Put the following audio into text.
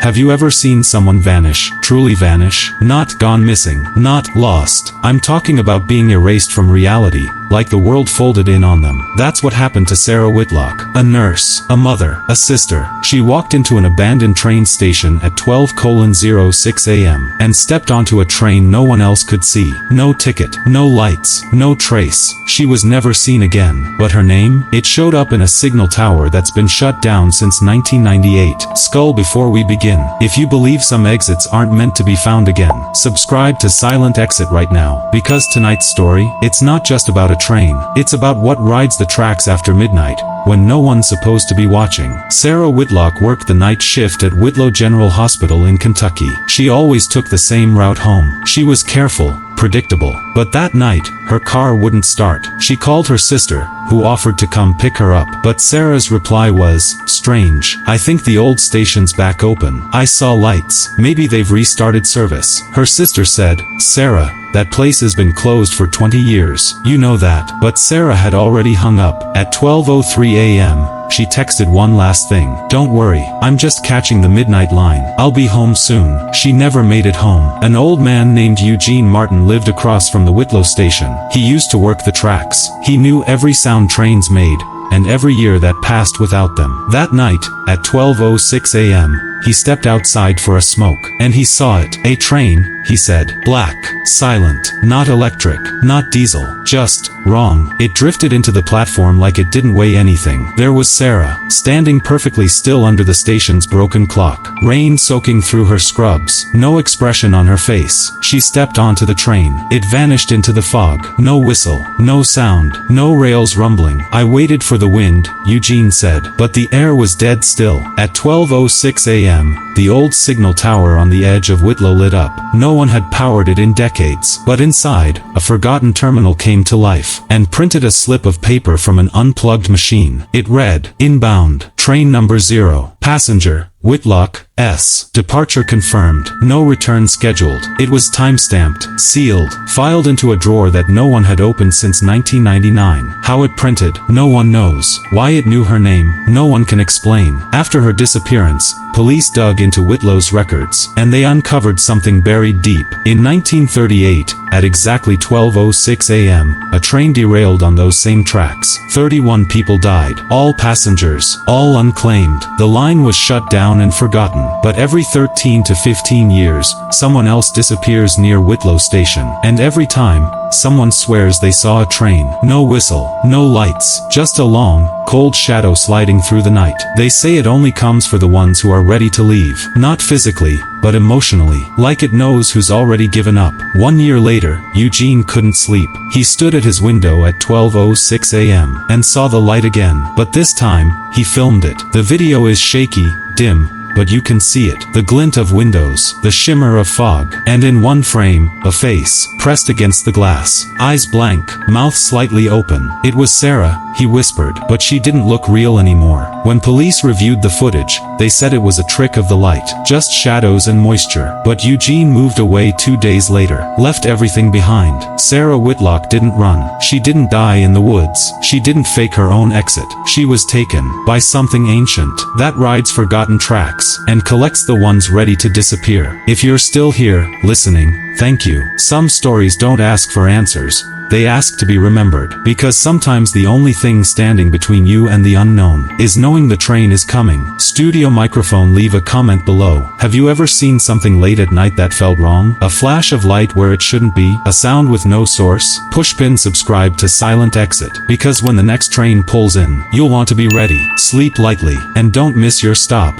Have you ever seen someone vanish, truly vanish? Not gone missing, not lost. I'm talking about being erased from reality, like the world folded in on them. That's what happened to Sarah Whitlock, a nurse, a mother, a sister. She walked into an abandoned train station at 12:06 a.m. and stepped onto a train no one else could see. No ticket, no lights, no trace. She was never seen again. But her name? It showed up in a signal tower that's been shut down since 1998. Skull, before we begin, if you believe some exits aren't meant to be found again, subscribe to Silent Exit right now, because tonight's story, it's not just about a train, it's about what rides the tracks after midnight, when no one's supposed to be watching. Sarah Whitlock worked the night shift at Whitlow General Hospital in Kentucky. She always took the same route home. She was careful, predictable. But that night, her car wouldn't start. She called her sister, who offered to come pick her up. But Sarah's reply was, "Strange. I think the old station's back open. I saw lights. Maybe they've restarted service." Her sister said, "Sarah, that place has been closed for 20 years. You know that." But Sarah had already hung up. At 12:03 a.m., she texted one last thing. "Don't worry, I'm just catching the midnight line. I'll be home soon." She never made it home. An old man named Eugene Martin lived across from the Whitlow station. He used to work the tracks. He knew every sound trains made, and every year that passed without them. That night, at 12:06 a.m., he stepped outside for a smoke, and he saw it. A train, he said. Black, silent, not electric, not diesel, just wrong. It drifted into the platform like it didn't weigh anything. There was Sarah, standing perfectly still under the station's broken clock, rain soaking through her scrubs, no expression on her face. She stepped onto the train. It vanished into the fog. No whistle, no sound, no rails rumbling. "I waited for the wind," Eugene said, but the air was dead still. At 12:06 a.m., the old signal tower on the edge of Whitlow lit up. No one had powered it in decades. But inside, a forgotten terminal came to life, and printed a slip of paper from an unplugged machine. It read, "Inbound, train number 0, passenger, Whitlock, S. Departure confirmed. No return scheduled." It was time-stamped, sealed, filed into a drawer that no one had opened since 1999. How it printed, no one knows. Why it knew her name, no one can explain. After her disappearance, police dug into Whitlow's records, and they uncovered something buried deep. In 1938, at exactly 12:06 a.m., a train derailed on those same tracks. 31 people died, all passengers, all unclaimed. The line was shut down and forgotten. But every 13 to 15 years, someone else disappears near Whitlow Station. And every time, someone swears they saw a train. No whistle, no lights, just a long, cold shadow sliding through the night. They say it only comes for the ones who are ready to leave. Not physically, but emotionally. Like it knows who's already given up. 1 year later, Eugene couldn't sleep. He stood at his window at 12:06 a.m. and saw the light again. But this time, he filmed it. The video is shaky, dim, but you can see it. The glint of windows, the shimmer of fog, and in one frame, a face, pressed against the glass. Eyes blank, mouth slightly open. It was Sarah, he whispered, but she didn't look real anymore. When police reviewed the footage, they said it was a trick of the light, just shadows and moisture. But Eugene moved away 2 days later, left everything behind. Sarah Whitlock didn't run. She didn't die in the woods. She didn't fake her own exit. She was taken by something ancient that rides forgotten tracks and collects the ones ready to disappear. If you're still here, listening, thank you. Some stories don't ask for answers. They ask to be remembered. Because sometimes the only thing standing between you and the unknown is knowing the train is coming. Studio microphone, leave a comment below. Have you ever seen something late at night that felt wrong? A flash of light where it shouldn't be? A sound with no source? Pushpin subscribe to Silent Exit, because when the next train pulls in, you'll want to be ready. Sleep lightly, and don't miss your stop.